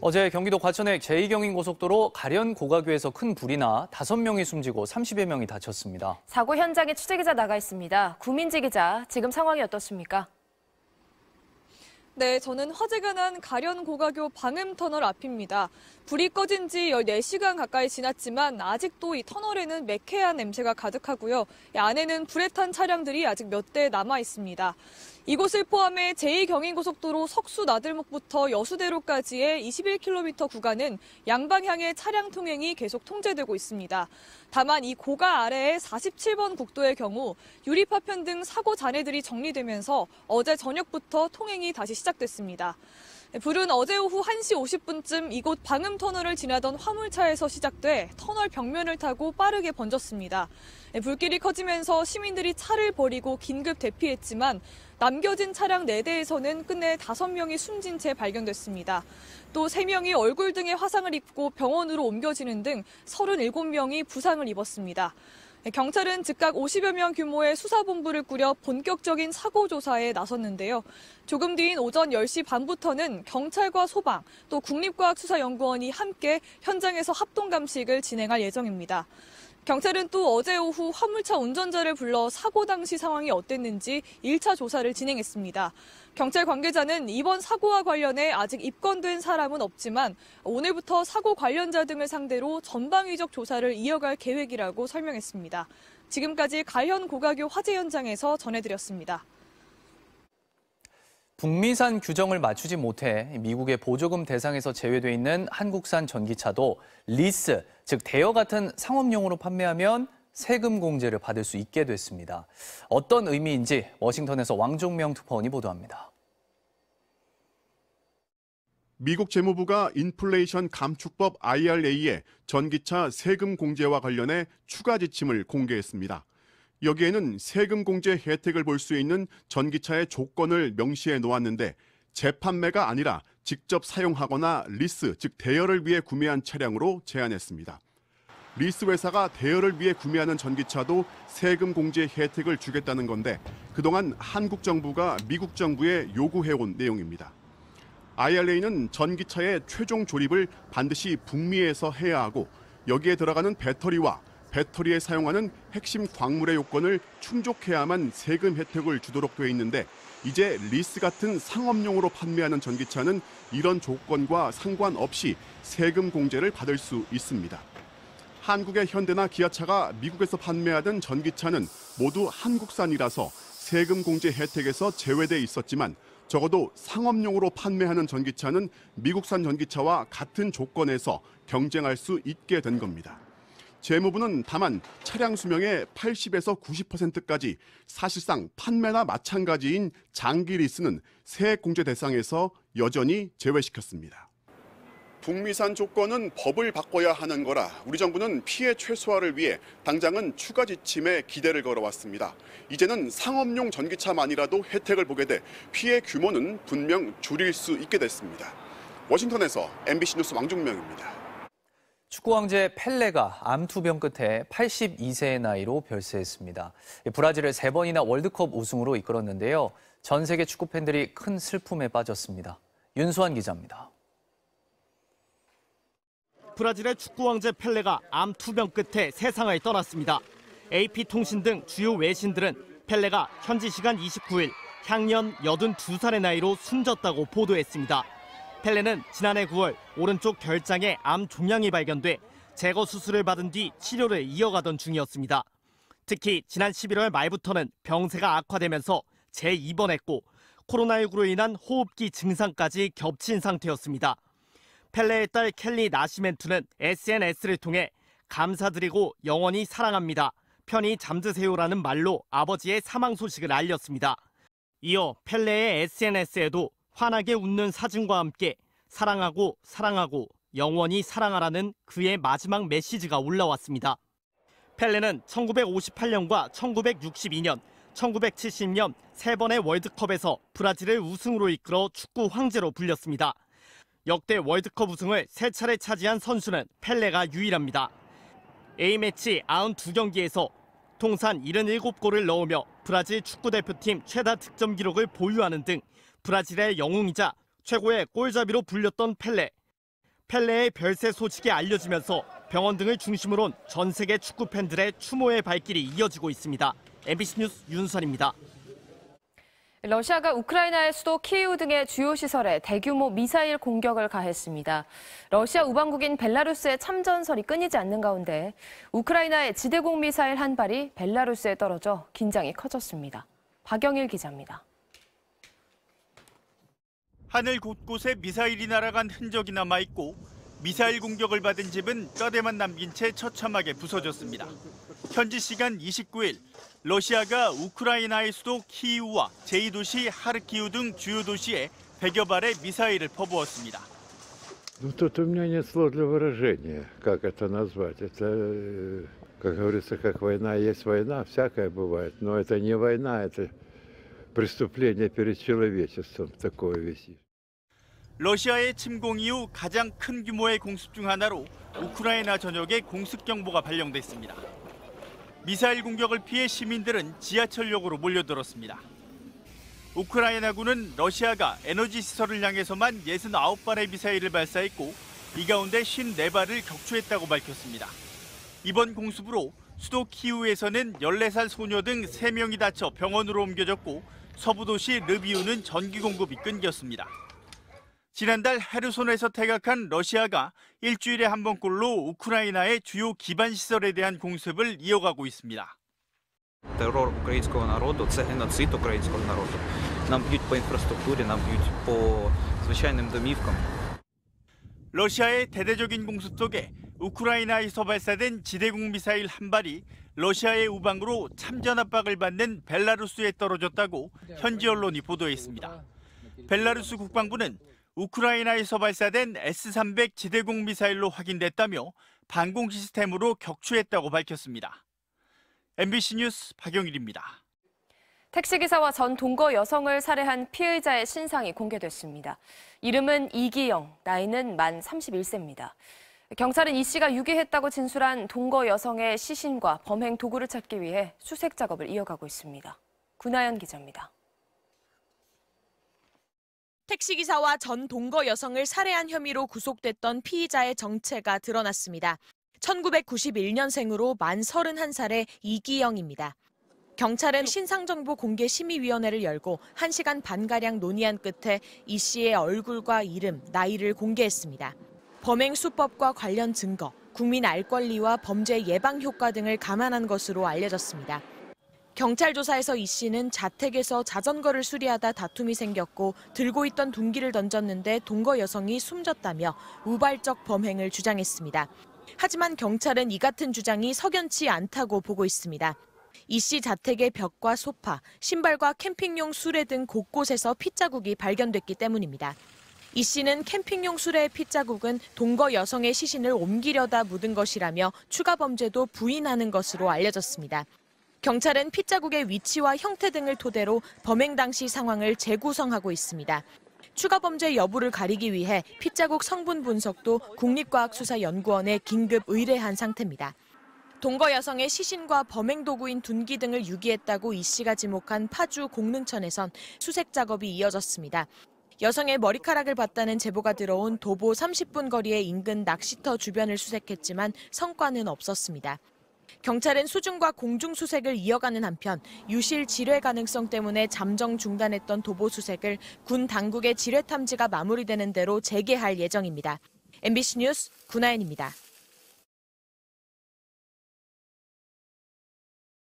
어제 경기도 과천의 제2경인고속도로 가련 고가교에서 큰 불이 나 5명이 숨지고 30여 명이 다쳤습니다. 사고 현장에 취재기자 나가 있습니다. 구민지 기자, 지금 상황이 어떻습니까? 네, 저는 화재가 난 가련 고가교 방음터널 앞입니다. 불이 꺼진 지 14시간 가까이 지났지만 아직도 이 터널에는 매캐한 냄새가 가득하고요. 이 안에는 불에 탄 차량들이 아직 몇 대 남아 있습니다. 이곳을 포함해 제2경인고속도로 석수 나들목부터 여수대로까지의 21km 구간은 양방향의 차량 통행이 계속 통제되고 있습니다. 다만 이 고가 아래의 47번 국도의 경우 유리파편 등 사고 잔해들이 정리되면서 어제 저녁부터 통행이 다시 시작됐습니다. 불은 어제 오후 1시 50분쯤 이곳 방음터널을 지나던 화물차에서 시작돼 터널 벽면을 타고 빠르게 번졌습니다. 불길이 커지면서 시민들이 차를 버리고 긴급 대피했지만 남겨진 차량 4대에서는 끝내 5명이 숨진 채 발견됐습니다. 또 3명이 얼굴 등에 화상을 입고 병원으로 옮겨지는 등 37명이 부상을 입었습니다. 경찰은 즉각 50여 명 규모의 수사본부를 꾸려 본격적인 사고 조사에 나섰는데요. 조금 뒤인 오전 10시 반부터는 경찰과 소방, 또 국립과학수사연구원이 함께 현장에서 합동감식을 진행할 예정입니다. 경찰은 또 어제 오후 화물차 운전자를 불러 사고 당시 상황이 어땠는지 1차 조사를 진행했습니다. 경찰 관계자는 이번 사고와 관련해 아직 입건된 사람은 없지만 오늘부터 사고 관련자 등을 상대로 전방위적 조사를 이어갈 계획이라고 설명했습니다. 지금까지 가현 고가교 화재 현장에서 전해드렸습니다. 북미산 규정을 맞추지 못해 미국의 보조금 대상에서 제외돼 있는 한국산 전기차도 리스, 즉 대여 같은 상업용으로 판매하면 세금 공제를 받을 수 있게 됐습니다. 어떤 의미인지 워싱턴에서 왕종명 특파원이 보도합니다. 미국 재무부가 인플레이션 감축법 IRA의 전기차 세금 공제와 관련해 추가 지침을 공개했습니다. 여기에는 세금 공제 혜택을 볼 수 있는 전기차의 조건을 명시해 놓았는데 재판매가 아니라 직접 사용하거나 리스, 즉 대여를 위해 구매한 차량으로 제한했습니다. 리스 회사가 대여를 위해 구매하는 전기차도 세금 공제 혜택을 주겠다는 건데 그동안 한국 정부가 미국 정부에 요구해온 내용입니다. IRA는 전기차의 최종 조립을 반드시 북미에서 해야 하고 여기에 들어가는 배터리와 배터리에 사용하는 핵심 광물의 요건을 충족해야만 세금 혜택을 주도록 돼 있는데 이제 리스 같은 상업용으로 판매하는 전기차는 이런 조건과 상관없이 세금 공제를 받을 수 있습니다. 한국의 현대나 기아차가 미국에서 판매하던 전기차는 모두 한국산이라서 세금 공제 혜택에서 제외돼 있었지만 적어도 상업용으로 판매하는 전기차는 미국산 전기차와 같은 조건에서 경쟁할 수 있게 된 겁니다. 재무부는 다만 차량 수명의 80에서 90%까지 사실상 판매나 마찬가지인 장기 리스는 세액 공제 대상에서 여전히 제외시켰습니다. 북미산 조건은 법을 바꿔야 하는 거라 우리 정부는 피해 최소화를 위해 당장은 추가 지침에 기대를 걸어왔습니다. 이제는 상업용 전기차만이라도 혜택을 보게 돼 피해 규모는 분명 줄일 수 있게 됐습니다. 워싱턴에서 MBC 뉴스 왕종명입니다. 축구 황제 펠레가 암 투병 끝에 82세의 나이로 별세했습니다. 브라질을 3번이나 월드컵 우승으로 이끌었는데요. 전 세계 축구 팬들이 큰 슬픔에 빠졌습니다. 윤수환 기자입니다. 브라질의 축구 황제 펠레가 암 투병 끝에 세상을 떠났습니다. AP통신 등 주요 외신들은 펠레가 현지 시간 29일 향년 82살의 나이로 숨졌다고 보도했습니다. 펠레는 지난해 9월 오른쪽 결장에 암 종양이 발견돼 제거 수술을 받은 뒤 치료를 이어가던 중이었습니다. 특히 지난 11월 말부터는 병세가 악화되면서 재입원했고 코로나19로 인한 호흡기 증상까지 겹친 상태였습니다. 펠레의 딸 켈리 나시멘투는 SNS를 통해 감사드리고 영원히 사랑합니다. 편히 잠드세요라는 말로 아버지의 사망 소식을 알렸습니다. 이어 펠레의 SNS에도 환하게 웃는 사진과 함께 사랑하고 사랑하고 영원히 사랑하라는 그의 마지막 메시지가 올라왔습니다. 펠레는 1958년과 1962년, 1970년 3번의 월드컵에서 브라질을 우승으로 이끌어 축구 황제로 불렸습니다. 역대 월드컵 우승을 3차례 차지한 선수는 펠레가 유일합니다. A매치 92경기에서 통산 77골을 넣으며 브라질 축구대표팀 최다 득점 기록을 보유하는 등 브라질의 영웅이자 최고의 골잡이로 불렸던 펠레. 펠레의 별세 소식이 알려지면서 병원 등을 중심으로 전 세계 축구 팬들의 추모의 발길이 이어지고 있습니다. MBC 뉴스 윤선입니다. 러시아가 우크라이나의 수도 키이우 등의 주요 시설에 대규모 미사일 공격을 가했습니다. 러시아 우방국인 벨라루스의 참전설이 끊이지 않는 가운데 우크라이나의 지대공 미사일 한 발이 벨라루스에 떨어져 긴장이 커졌습니다. 박영일 기자입니다. 하늘 곳곳에 미사일이 날아간 흔적이 남아있고 미사일 공격을 받은 집은 뼈대만 남긴 채 처참하게 부서졌습니다. 현지 시간 29일 러시아가 우크라이나의 수도 키이우와 제2도시 하르키우 등 주요 도시에 100여 발의 미사일을 퍼부었습니다. Тут у меня нет слов для выражения, как это назвать. Это, как говорится, как война есть война, всякое бывает. Но это не война, это преступление перед человечеством, такое висит. 러시아의 침공 이후 가장 큰 규모의 공습 중 하나로 우크라이나 전역에 공습 경보가 발령됐습니다. 미사일 공격을 피해 시민들은 지하철역으로 몰려들었습니다. 우크라이나군은 러시아가 에너지 시설을 향해서만 69발의 미사일을 발사했고 이 가운데 54발을 격추했다고 밝혔습니다. 이번 공습으로 수도 키이우에서는 14살 소녀 등 3명이 다쳐 병원으로 옮겨졌고 서부 도시 르비우는 전기 공급이 끊겼습니다. 지난달 헤르손에서 퇴각한 러시아가 일주일에 한 번꼴로 우크라이나의 주요 기반 시설에 대한 공습을 이어가고 있습니다. Терор українського народу – це геноцид українського народу. Нам б'ють по інфраструктурі, нам б'ють по звичайним домівкам. 러시아의 대대적인 공습 속에 우크라이나에서 발사된 지대공 미사일 한 발이 러시아의 우방으로 참전 압박을 받는 벨라루스에 떨어졌다고 현지 언론이 보도했습니다. 벨라루스 국방부는 우크라이나에서 발사된 S-300 지대공 미사일로 확인됐다며 방공 시스템으로 격추했다고 밝혔습니다. MBC 뉴스 박영일입니다. 택시기사와 전 동거 여성을 살해한 피의자의 신상이 공개됐습니다. 이름은 이기영, 나이는 만 31세입니다. 경찰은 이 씨가 유기했다고 진술한 동거 여성의 시신과 범행 도구를 찾기 위해 수색 작업을 이어가고 있습니다. 구나연 기자입니다. 택시기사와 전 동거 여성을 살해한 혐의로 구속됐던 피의자의 정체가 드러났습니다. 1991년생으로 만 31살의 이기영입니다. 경찰은 신상정보공개심의위원회를 열고 1시간 반가량 논의한 끝에 이 씨의 얼굴과 이름, 나이를 공개했습니다. 범행 수법과 관련 증거, 국민 알 권리와 범죄 예방 효과 등을 감안한 것으로 알려졌습니다. 경찰 조사에서 이 씨는 자택에서 자전거를 수리하다 다툼이 생겼고 들고 있던 둔기를 던졌는데 동거 여성이 숨졌다며 우발적 범행을 주장했습니다. 하지만 경찰은 이 같은 주장이 석연치 않다고 보고 있습니다. 이 씨 자택의 벽과 소파, 신발과 캠핑용 수레 등 곳곳에서 핏자국이 발견됐기 때문입니다. 이 씨는 캠핑용 수레의 핏자국은 동거 여성의 시신을 옮기려다 묻은 것이라며 추가 범죄도 부인하는 것으로 알려졌습니다. 경찰은 핏자국의 위치와 형태 등을 토대로 범행 당시 상황을 재구성하고 있습니다. 추가 범죄 여부를 가리기 위해 핏자국 성분 분석도 국립과학수사연구원에 긴급 의뢰한 상태입니다. 동거 여성의 시신과 범행 도구인 둔기 등을 유기했다고 이 씨가 지목한 파주 공릉천에선 수색 작업이 이어졌습니다. 여성의 머리카락을 봤다는 제보가 들어온 도보 30분 거리의 인근 낚시터 주변을 수색했지만 성과는 없었습니다. 경찰은 수중과 공중 수색을 이어가는 한편 유실 지뢰 가능성 때문에 잠정 중단했던 도보 수색을 군 당국의 지뢰 탐지가 마무리되는 대로 재개할 예정입니다. MBC 뉴스 구나연입니다.